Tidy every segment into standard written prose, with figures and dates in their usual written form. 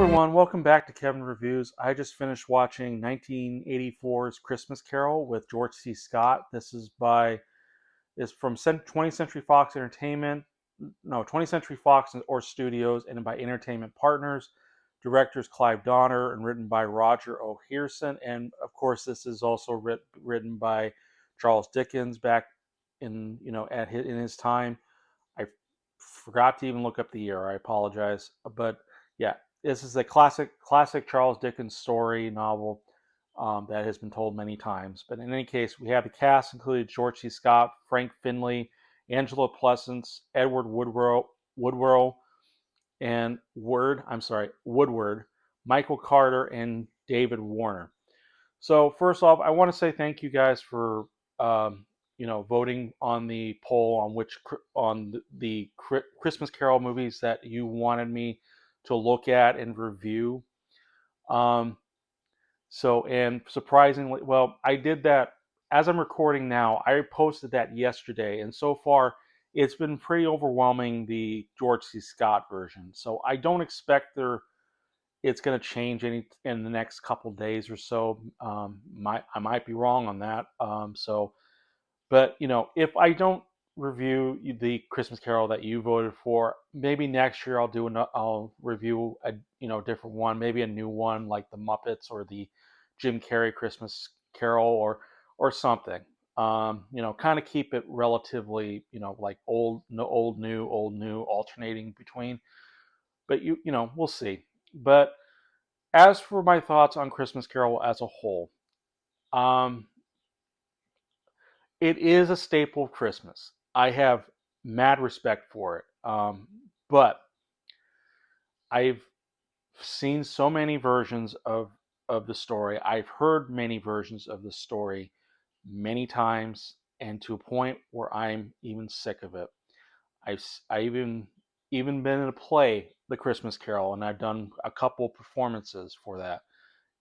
everyone, welcome back to Kevin Reviews. I just finished watching 1984's Christmas Carol with George C. Scott. This is from 20th Century Fox Entertainment, no, 20th Century Fox or Studios, and by Entertainment Partners. Directors Clive and written by Roger O. Hirson. And of course, this is also written by Charles Dickens back in his time. I forgot to even look up the year. I apologize, but yeah, this is a classic Charles Dickens story novel that has been told many times. But in any case, we have the cast included George C. Scott, Frank Finlay, Angela Pleasence, Edward Woodward, and Woodward, Michael Carter, and David Warner. So first off, I want to say thank you guys for voting on the poll on the Christmas Carol movies that you wanted me to look at and review. And surprisingly, well, I did that as I'm recording now. I posted that yesterday, and so far it's been pretty overwhelming, the George C. Scott version. So I don't expect it's going to change any in the next couple days or so. I might be wrong on that. But if I don't review the Christmas Carol that you voted for, maybe next year I'll review a different one, maybe a new one like the Muppets or the Jim Carrey Christmas Carol or something. Kind of keep it relatively like old, new, alternating between. But we'll see. But as for my thoughts on Christmas Carol as a whole, it is a staple of Christmas. I have mad respect for it. But I've seen so many versions of the story. I've heard many versions of the story many times, and to a point where I'm even sick of it. I even been in a play, The Christmas Carol, and I've done a couple performances for that.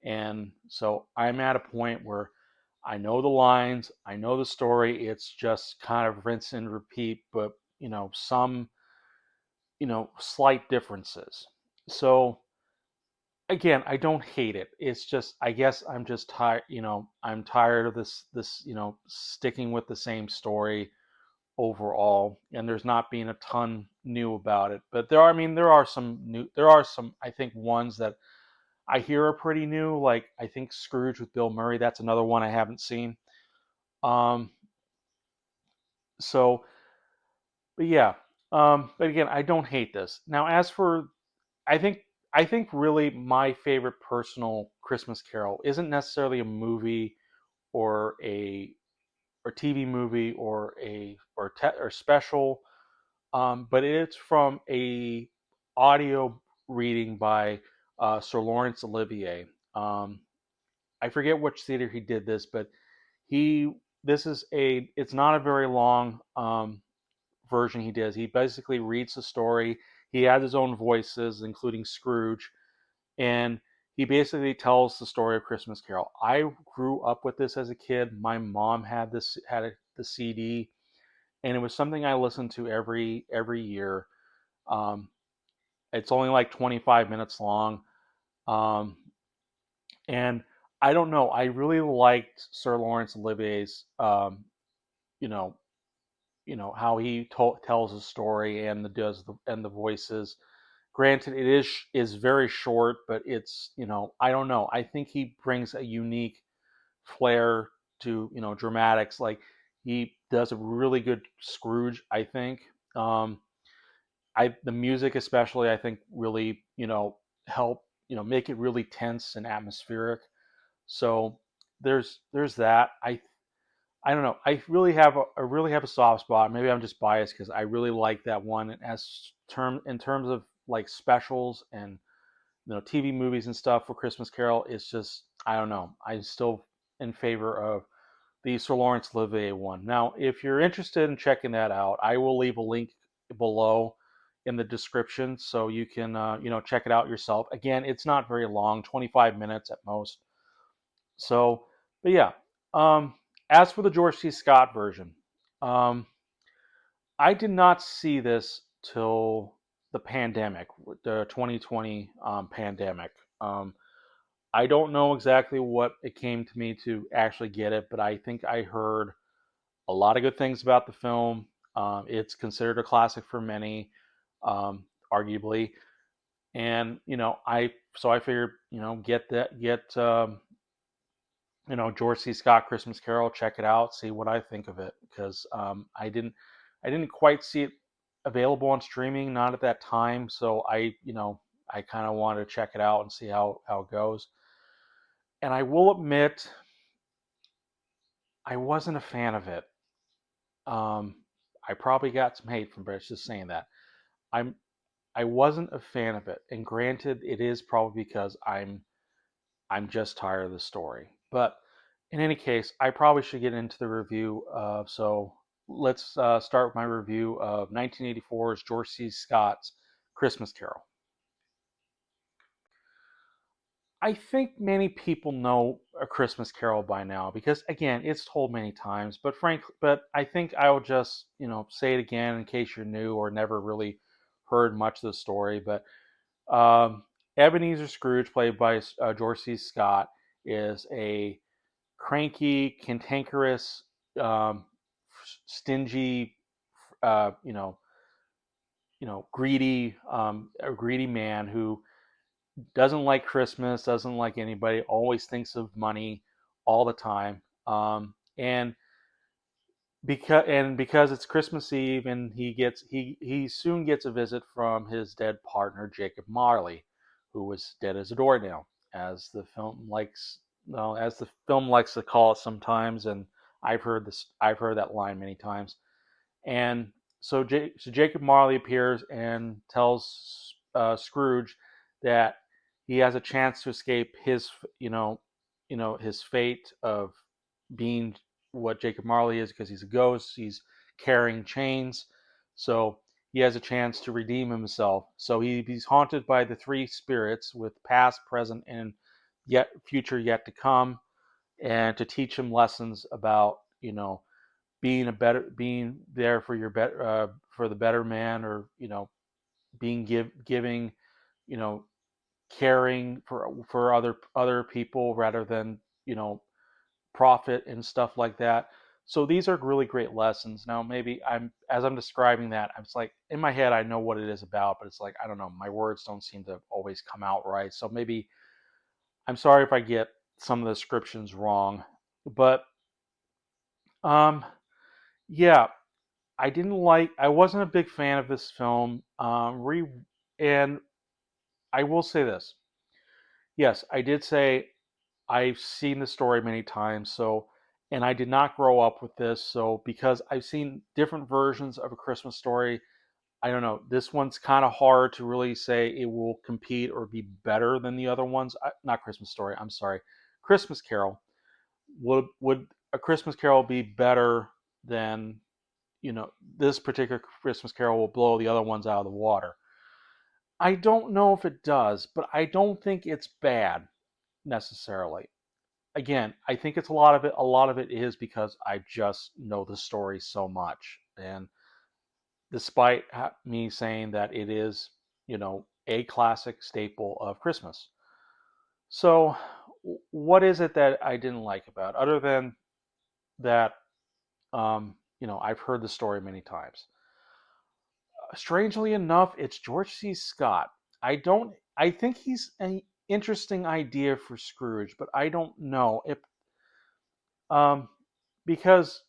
And so I'm at a point where I know the lines, I know the story. It's just kind of rinse and repeat, but some slight differences. So again, I don't hate it. It's just, I guess I'm just tired. I'm tired of this sticking with the same story overall, and there's not being a ton new about it. But there are some I think ones that I hear are pretty new. Like I think Scrooge with Bill Murray. That's another one I haven't seen. Um, so, but yeah. But again, I don't hate this. Now, as for, I think I think really my favorite personal Christmas Carol isn't necessarily a movie or a TV movie or special, but it's from a audio reading by Sir Laurence Olivier. I forget which theater he did this, but it's not a very long version he does. He basically reads the story. He has his own voices, including Scrooge, and he basically tells the story of Christmas Carol. I grew up with this as a kid. My mom had the CD, and it was something I listened to every year. Um, it's only like 25 minutes long, um, and I don't know. I really liked Sir Laurence Olivier's, you know, how he tells a story and the voices. Granted, it is very short, but it's I don't know. I think he brings a unique flair to dramatics. Like he does a really good Scrooge, I think. The music especially, I think, really help make it really tense and atmospheric. So there's that. I don't know. I really have a soft spot. Maybe I'm just biased because I really like that one. And in terms of like specials and TV movies and stuff for Christmas Carol, it's just I don't know. I'm still in favor of the Sir Laurence Olivier one. Now, if you're interested in checking that out, I will leave a link below in the description so you can check it out yourself. Again, it's not very long, 25 minutes at most. So, but yeah. Um, as for the George C. Scott version, um, I did not see this till the pandemic, the 2020 pandemic. Um, I don't know exactly what it came to me to actually get it, but I think I heard a lot of good things about the film. It's considered a classic for many, arguably, and I figured get George C. Scott Christmas Carol, check it out, see what I think of it, because I didn't quite see it available on streaming, not at that time, so I kind of wanted to check it out and see how it goes. And I will admit, I wasn't a fan of it. Um, I probably got some hate from British just saying that. I'm I wasn't a fan of it, and granted, it is probably because I'm just tired of the story. But in any case, I probably should get into the review. So let's start with my review of 1984's George C. Scott's Christmas Carol. I think many people know A Christmas Carol by now because again, it's told many times. But I think I will just say it again in case you're new or never really heard much of the story. But um, Ebenezer Scrooge, played by George C. Scott, is a cranky, cantankerous, um, stingy, uh, you know, greedy, a greedy man who doesn't like Christmas, doesn't like anybody, always thinks of money all the time. And because it's Christmas Eve, and he soon gets a visit from his dead partner Jacob Marley, who was dead as a doornail, as the film likes well, as the film likes to call it sometimes, and I've heard that line many times. And so Jacob Marley appears and tells Scrooge that he has a chance to escape his fate of being what Jacob Marley is, because he's a ghost. He's carrying chains, so he has a chance to redeem himself. So he's haunted by the three spirits, with past, present, and yet future yet to come, and to teach him lessons about being there for your better for the better man, or giving, you know caring for other people rather than profit and stuff like that. So these are really great lessons. Now maybe as I'm describing that, I'm just like, in my head I know what it is about, but it's like, I don't know, my words don't seem to always come out right. So maybe I'm sorry if I get some of the descriptions wrong. But um yeah, I wasn't a big fan of this film. And I will say this. Yes, I did say I've seen the story many times, and I did not grow up with this, so because I've seen different versions of A Christmas Story, I don't know. This one's kind of hard to really say it will compete or be better than the other ones. Not Christmas Story. I'm sorry, Christmas Carol. Would A Christmas Carol be better than this particular Christmas Carol will blow the other ones out of the water? I don't know if it does, but I don't think it's bad necessarily. Again, I think it's a lot of it is because I just know the story so much. And despite me saying that it is, a classic staple of Christmas. So, what is it that I didn't like about it, other than that? I've heard the story many times. Strangely enough, it's George C. Scott. I think he's an interesting idea for Scrooge, but I don't know if um because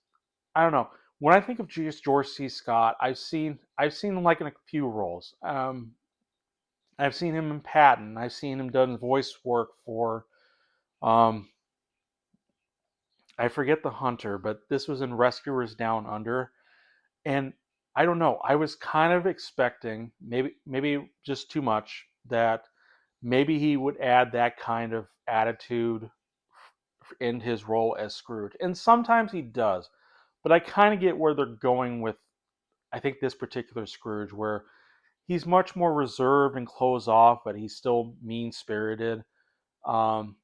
I don't know. When I think of George C. Scott, I've seen him like in a few roles. I've seen him in Patton. I've seen him done voice work for um I forget the hunter, but this was in Rescuers Down Under. And I don't know. I was kind of expecting, maybe just too much, that maybe he would add that kind of attitude in his role as Scrooge. And sometimes he does. But I kind of get where they're going with, I think, this particular Scrooge, where he's much more reserved and closed off, but he's still mean spirited, and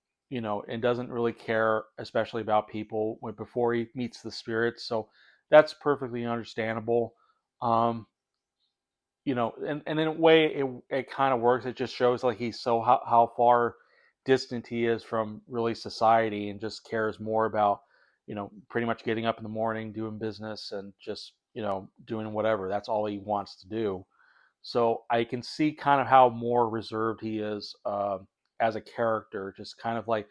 doesn't really care, especially about people before he meets the spirits. So that's perfectly understandable. Um, and in a way it kind of works. It just shows like he's so how far distant he is from really society and just cares more about, pretty much getting up in the morning, doing business, and just, doing whatever. That's all he wants to do. So I can see kind of how more reserved he is, as a character, just kind of like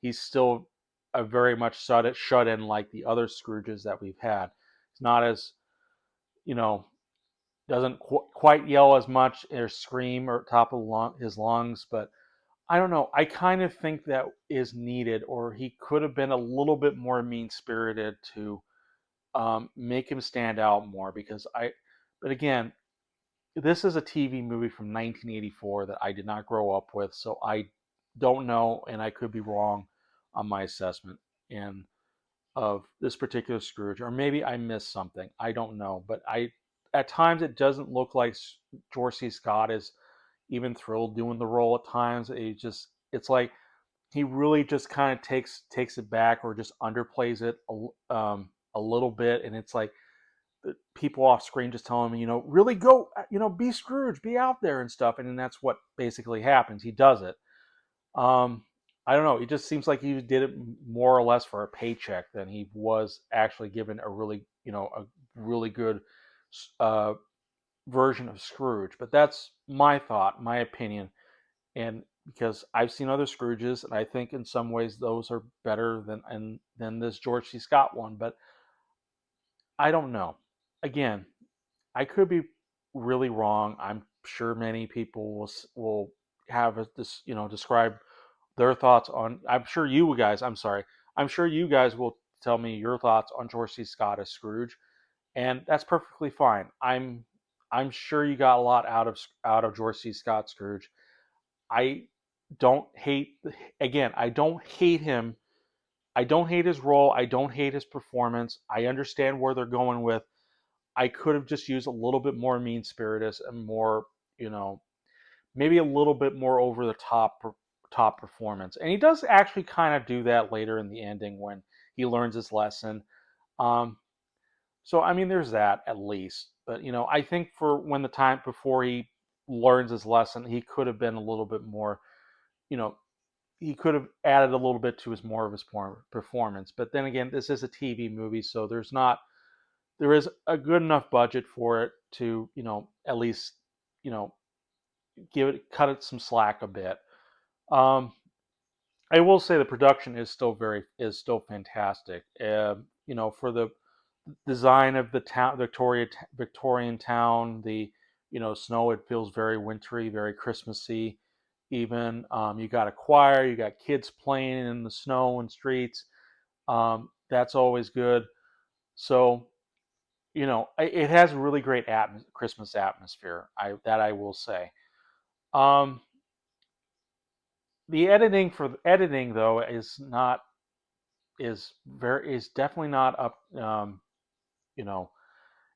he's still a very much shut in like the other Scrooges that we've had. It's not as, you know, doesn't quite yell as much or scream or top of his lungs, but I don't know. I kind of think that is needed, or he could have been a little bit more mean spirited to, make him stand out more. But again, this is a TV movie from 1984 that I did not grow up with, so I don't know, and I could be wrong on my assessment and of this particular Scrooge, or maybe I missed something. I don't know, but at times it doesn't look like George C. Scott is even thrilled doing the role. At times, it's like he really just kind of takes it back or just underplays it a little bit, and it's like the people off screen just telling him, really go, be Scrooge, be out there and stuff, and then that's what basically happens. He does it. Um, I don't know. It just seems like he did it more or less for a paycheck than he was actually given a really good, uh, version of Scrooge. But that's my thought, my opinion, and because I've seen other Scrooges, and I think in some ways those are better than this George C. Scott one. But I don't know. Again, I could be really wrong. I'm sure many people will have this, describe their thoughts on. I'm sure you guys. I'm sorry. I'm sure you guys will tell me your thoughts on George C. Scott as Scrooge, and that's perfectly fine. I'm sure you got a lot out of George C. Scott Scrooge. I don't hate. Again, I don't hate him. I don't hate his role. I don't hate his performance. I understand where they're going with. I could have just used a little bit more mean spirited and more, you know, maybe a little bit more over the top performance. And he does actually kind of do that later in the ending when he learns his lesson. Um, so I mean, there's that at least. But I think for when the time before he learns his lesson, he could have been a little bit more, you know, he could have added a little bit to his more of his performance. But then again, this is a TV movie, so there is a good enough budget for it to, at least, you know, cut it some slack a bit. Um, I will say the production is still fantastic. For the design of the town, Victorian town, the snow, it feels very wintry, very Christmassy. Even you got a choir, you got kids playing in the snow and streets. That's always good. So it has a really great Christmas atmosphere. I will say. Um, the editing though is definitely not up. You know,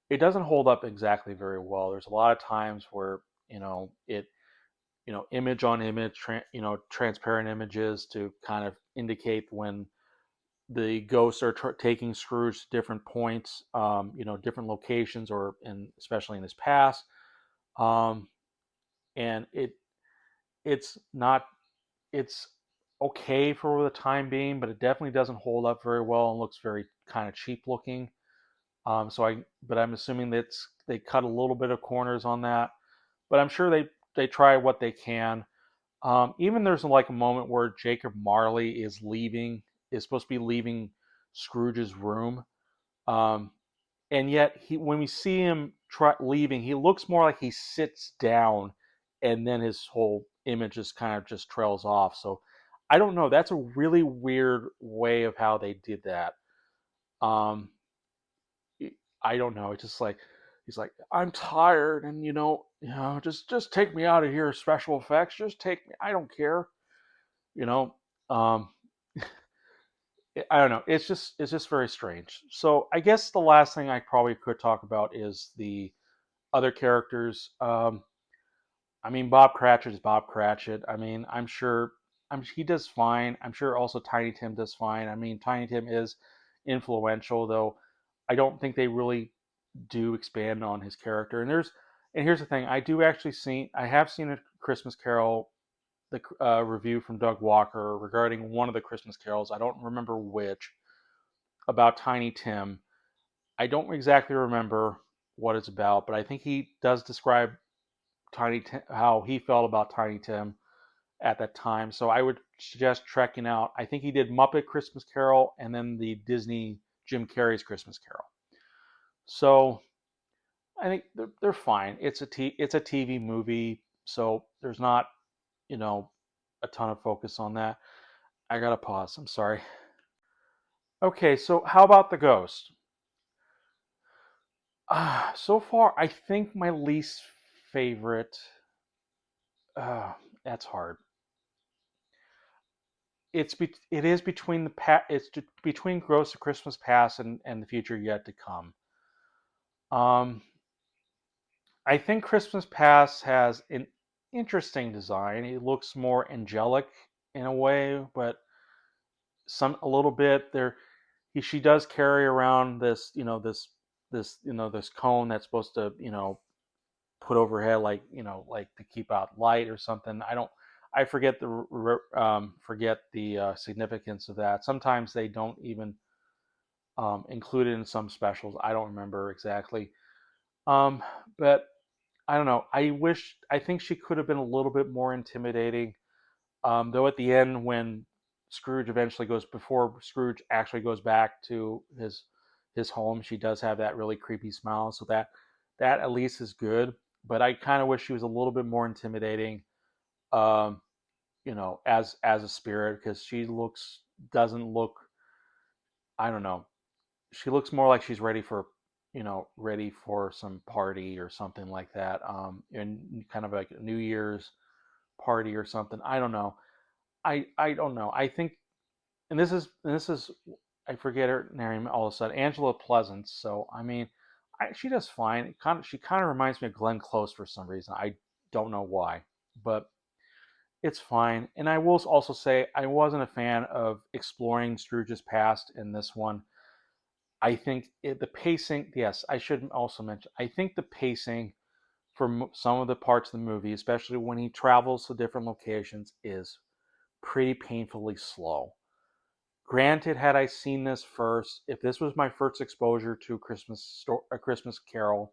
it doesn't hold up exactly very well. There's a lot of times where it image on image, transparent images to kind of indicate when the ghosts are taking Scrooge to different points, different locations, or especially in his past. Um, and it's not it's okay for the time being, but it definitely doesn't hold up very well and looks very kind of cheap looking. But I'm assuming they cut a little bit of corners on that, but I'm sure they try what they can. Even there's like a moment where Jacob Marley is supposed to be leaving Scrooge's room, um, and yet when we see him leaving, he looks more like he sits down, and then his whole image just kind of just trails off. So I don't know. That's a really weird way of how they did that. Um, I don't know. It's just like he's like, I'm tired, and just take me out of here. Special effects, just take me. I don't care. You know, um, I don't know. It's just very strange. So I guess the last thing I probably could talk about is the other characters. I mean, Bob Cratchit is Bob Cratchit. I mean, he does fine. I'm sure also Tiny Tim does fine. I mean, Tiny Tim is influential, though I don't think they really do expand on his character. And And here's the thing: I have seen a Christmas Carol, the review from Doug Walker regarding one of the Christmas carols. I don't remember which, about Tiny Tim. I don't exactly remember what it's about, but I think he does describe Tiny Tim, how he felt about Tiny Tim at that time. So I would suggest checking out. I think he did Muppet Christmas Carol and then the Disney Jim Carrey's Christmas Carol. So I think they're fine. It's a TV movie, so there's not, you know a ton of focus on that. I gotta pause. I'm sorry. Okay, so how about the Ghost? So far, I think my least favorite. Uh, that's hard. It is between between Ghost of Christmas Past and the Future Yet to Come. Um, I think Christmas Past has an interesting design. It looks more angelic in a way, but a little bit there. She does carry around this cone that's supposed to put over her head, like like to keep out light or something. I forget the significance of that. Sometimes they don't even include it in some specials. I don't remember exactly. Um, but I don't know. I think she could have been a little bit more intimidating. Though at the end, when before Scrooge actually goes back to his home, she does have that really creepy smile. So that at least is good. But I kind of wish she was a little bit more intimidating, um, as a spirit, because she looks doesn't look. I don't know. She looks more like she's ready for some party or something like that. And kind of like a New Year's party or something. I don't know. I don't know. I think, and this is I forget her name all of a sudden. Angela Pleasance. So I mean, she does fine. She kind of reminds me of Glenn Close for some reason. I don't know why, but it's fine. And I will also say I wasn't a fan of exploring Scrooge's past in this one. I think the pacing. Yes, I should also mention. I think the pacing for some of the parts of the movie, especially when he travels to different locations, is pretty painfully slow. Granted, had I seen this first, if this was my first exposure to a Christmas Carol,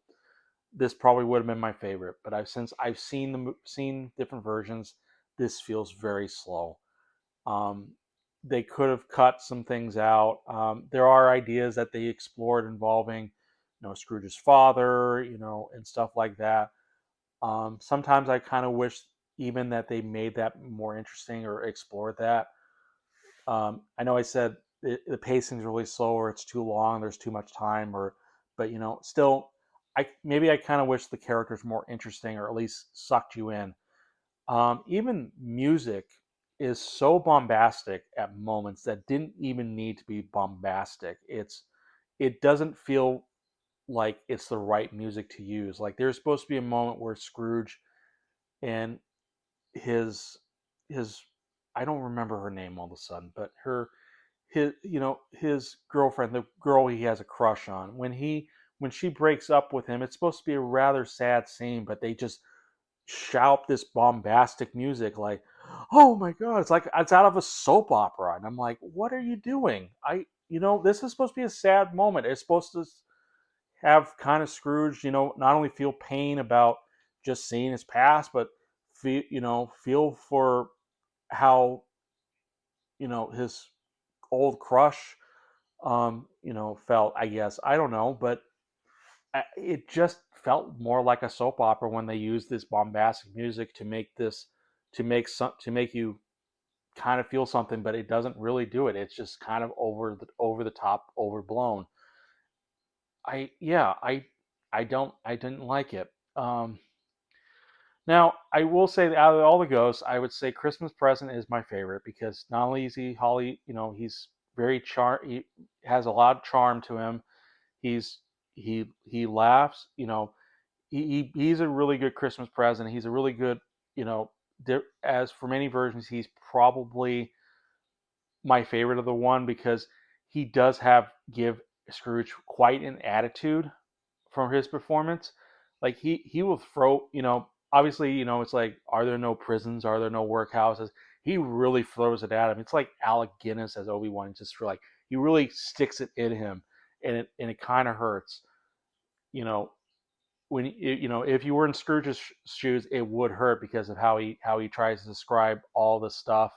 this probably would have been my favorite. But since I've seen different versions, this feels very slow. Um, they could have cut some things out. There are ideas that they explored involving, Scrooge's father, and stuff like that. Sometimes I kind of wish even that they made that more interesting or explored that. I know I said the pacing is really slow, or it's too long, there's too much time, but still, I kind of wish the characters were more interesting, or at least sucked you in. Even music is so bombastic at moments that didn't even need to be bombastic. It doesn't feel like it's the right music to use. Like there's supposed to be a moment where Scrooge and his his I don't remember her name all of a sudden, but his girlfriend, the girl he has a crush on, when she breaks up with him, it's supposed to be a rather sad scene, but they just shout this bombastic music like, oh my god, it's like it's out of a soap opera. And I'm like, what are you doing? This is supposed to be a sad moment. It's supposed to have kind of Scrooge, not only feel pain about just seeing his past, but feel for how his old crush felt. I guess I don't know, but it just felt more like a soap opera when they used this bombastic music to make you kind of feel something, but it doesn't really do it. It's just kind of over the top, overblown. I didn't like it. Now I will say that out of all the ghosts, I would say Christmas Present is my favorite, because not only is he Holly, he's he has a lot of charm to him. He's he laughs, he's a really good Christmas Present. He's a really good, you know, as for many versions, he's probably my favorite of the one, because he does give Scrooge quite an attitude from his performance. Like he will throw, obviously, it's like, are there no prisons? Are there no workhouses? He really throws it at him. It's like Alec Guinness as Obi-Wan, just for like, he really sticks it in him, and it kind of hurts. You know, when if you were in Scrooge's shoes, it would hurt because of how he tries to describe all the stuff,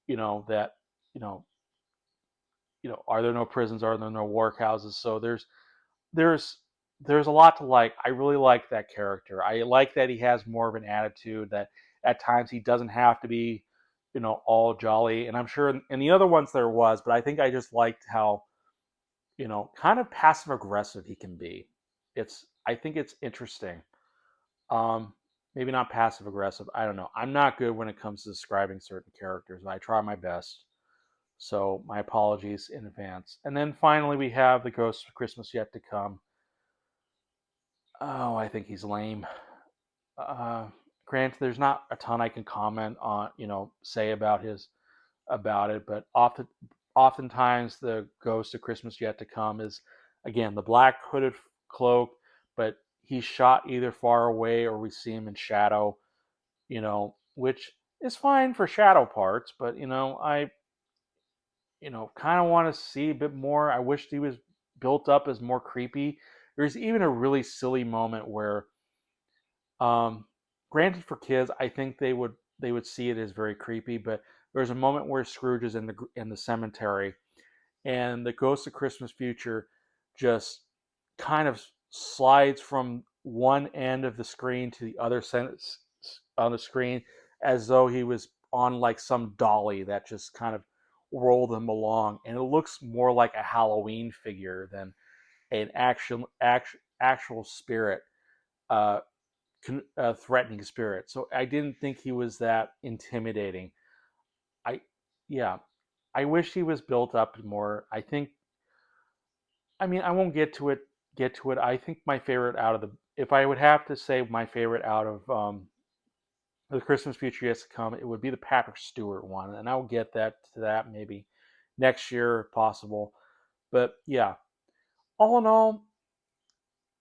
that, you know, are there no prisons? Are there no workhouses? So there's there's a lot to like. I really like that character. I like that he has more of an attitude, that at times he doesn't have to be, all jolly. And I'm sure in the other ones there was, but I think I just liked how, kind of passive aggressive he can be. I think it's interesting. Um, Maybe not passive aggressive. I don't know. I'm not good when it comes to describing certain characters. I try my best. So my apologies in advance. And then finally we have the Ghost of Christmas Yet to Come. Oh, I think he's lame. Uh, Granted, there's not a ton I can comment on, say about it, but oftentimes the Ghost of Christmas Yet to Come is, again, the black hooded cloak, but he's shot either far away or we see him in shadow, which is fine for shadow parts, but I kind of want to see a bit more. I wish he was built up as more creepy. There's even a really silly moment where, um, granted for kids, I think they would see it as very creepy, but there's a moment where Scrooge is in the cemetery, and the Ghost of Christmas Future just kind of slides from one end of the screen to the other sentence on the screen, as though he was on like some dolly that just kind of rolled him along, and it looks more like a Halloween figure than an actual spirit, uh, threatening spirit. So I didn't think he was that intimidating. I Yeah, I wish he was built up more. I mean, I won't get to it. I think my favorite out of the if I would have to say my favorite out of, the Christmas Future Yet to Come, it would be the Patrick Stewart one, and I'll get that maybe next year if possible. But yeah, all in all,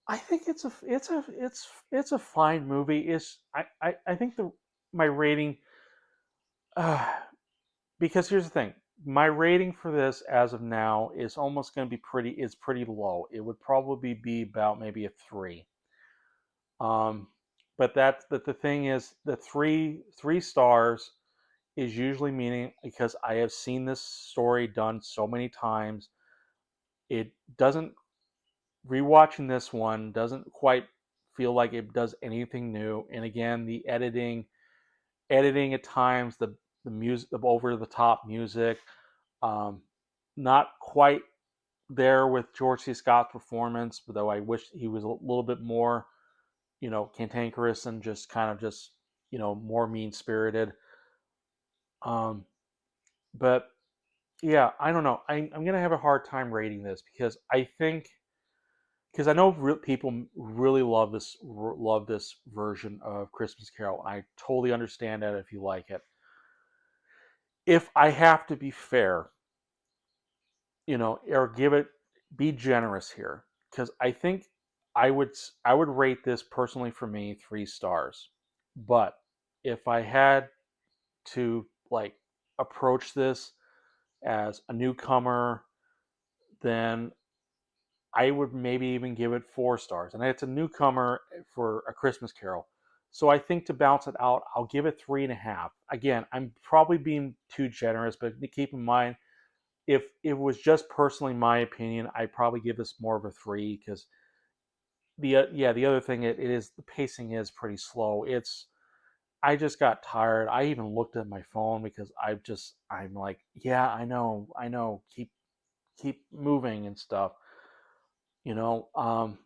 I think it's a fine movie. I think the my rating, uh, because here's the thing, my rating for this as of now is almost going to be pretty low. It would probably be about maybe a 3. Um, but the thing is, the three stars is usually meaning, because I have seen this story done so many times. It doesn't Rewatching this one doesn't quite feel like it does anything new. And again, the editing at times, the music, the over the top music, um, not quite there with George C. Scott's performance, but though I wish he was a little bit more, cantankerous and just kind of just, more mean spirited. Um, but yeah, I don't know. I'm gonna have a hard time rating this, because I know people really love this version of Christmas Carol. I totally understand that if you like it. If I have to be fair, or be generous here, because I think I would rate this personally for me 3 stars. But if I had to like approach this as a newcomer, then I would maybe even give it 4 stars. And it's a newcomer for A Christmas Carol. So I think to balance it out, I'll give it 3.5. Again, I'm probably being too generous, but keep in mind, if it was just personally my opinion, I'd probably give this more of a 3, because the other thing, it is, the pacing is pretty slow. I just got tired. I even looked at my phone because I'm like, yeah, I know, keep moving and stuff, you know.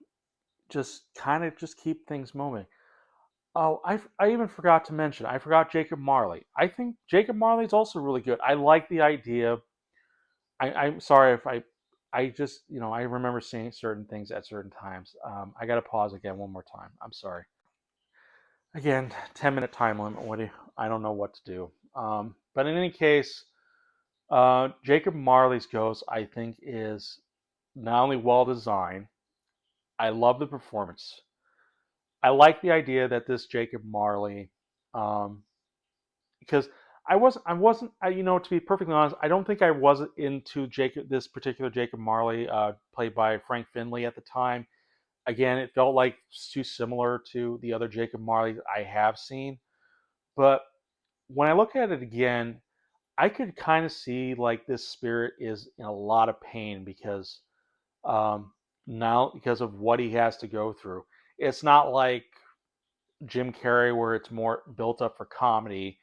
Just kind of just keep things moving. Oh, I even forgot to mention. I forgot Jacob Marley. I think Jacob Marley is also really good. I like the idea. I'm sorry if I just, I remember seeing certain things at certain times. I got to pause again one more time. I'm sorry. Again, 10-minute time limit. I don't know what to do. But in any case, Jacob Marley's Ghost, I think, is not only well designed. I love the performance. I like the idea that this Jacob Marley, um, because to be perfectly honest, I don't think I was into this particular Jacob Marley, played by Frank Finlay at the time. Again, it felt like too similar to the other Jacob Marley I have seen. But when I look at it again, I could kind of see like this spirit is in a lot of pain because um, now because of what he has to go through. It's not like Jim Carrey where it's more built up for comedy,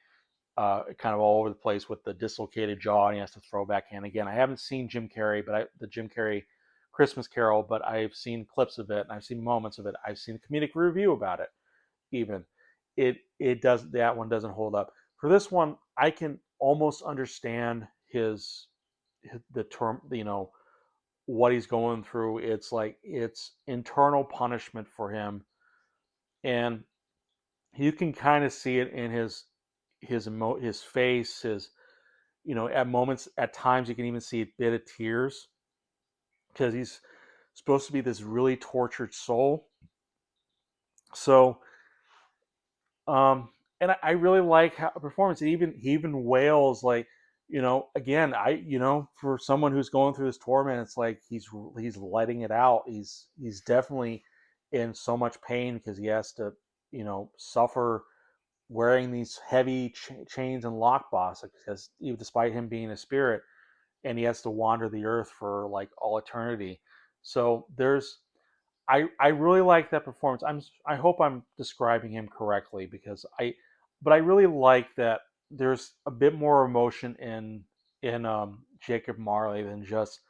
kind of all over the place with the dislocated jaw and he has to throw back in again. I haven't seen Jim Carrey, the Jim Carrey Christmas Carol, but I've seen clips of it and I've seen moments of it. I've seen a comedic review about it. Even it does that one doesn't hold up. For this one, I can almost understand the term, what he's going through. It's like it's internal punishment for him, and you can kind of see it in his face, at moments, at times you can even see a bit of tears because he's supposed to be this really tortured soul. So, um, and I really like how performance. He even wails like, again, for someone who's going through this torment, it's like he's letting it out. He's definitely in so much pain because he has to, suffer wearing these heavy chains and lockbox because even despite him being a spirit, and he has to wander the earth for like all eternity. So I really like that performance. I hope I'm describing him correctly but I really like that there's a bit more emotion in Jacob Marley than just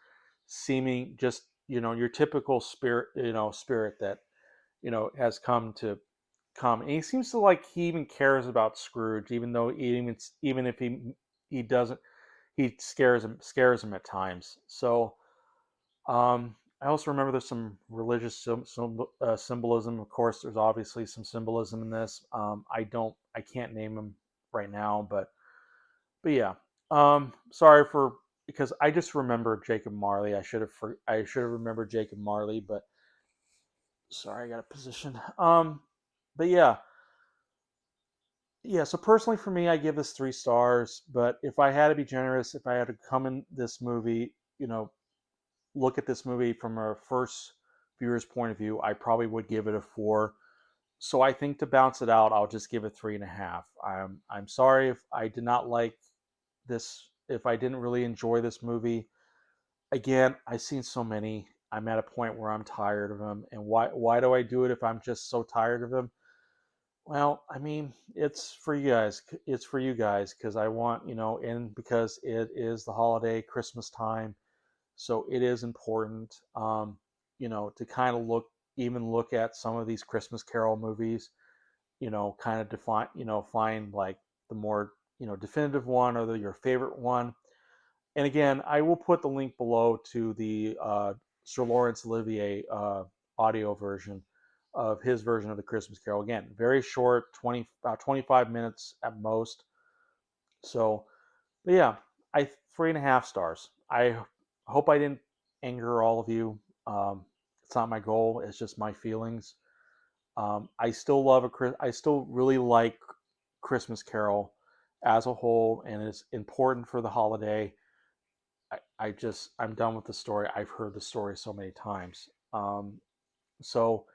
seeming just your typical spirit that has come. And he seems to like he even cares about Scrooge, even though even if he doesn't, he scares him at times. So I also remember there's some religious symbolism. Of course, there's obviously some symbolism in this. I can't name them right now, but yeah. Sorry for because I just remember Jacob Marley. I should have remembered Jacob Marley, but sorry, I got a position. But yeah. So personally, for me, I give this 3 stars. But if I had to be generous, if I had to come in this movie, look at this movie from a first viewer's point of view, I probably would give it a 4. So I think to bounce it out, I'll just give it 3.5. I'm sorry if I did not like this, if I didn't really enjoy this movie. Again, I've seen so many. I'm at a point where I'm tired of them. And why do I do it if I'm just so tired of them? Well, I mean, it's for you guys. It's for you guys because I want, and because it is the holiday Christmas time, so it is important, to kind of look at some of these Christmas Carol movies, kind of define, find like the more, definitive one or your favorite one. And again, I will put the link below to the Sir Laurence Olivier audio version of his version of the Christmas Carol. Again, very short, about 25 minutes at most. So, but yeah, 3.5 stars. I hope I didn't anger all of you. It's not my goal. It's just my feelings. I still really like Christmas Carol as a whole, and it's important for the holiday. I'm done with the story. I've heard the story so many times. So,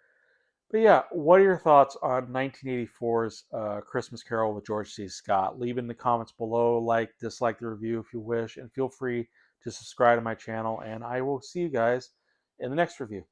but yeah, what are your thoughts on 1984's Christmas Carol with George C. Scott? Leave in the comments below, dislike the review if you wish, and feel free to subscribe to my channel. And I will see you guys in the next review.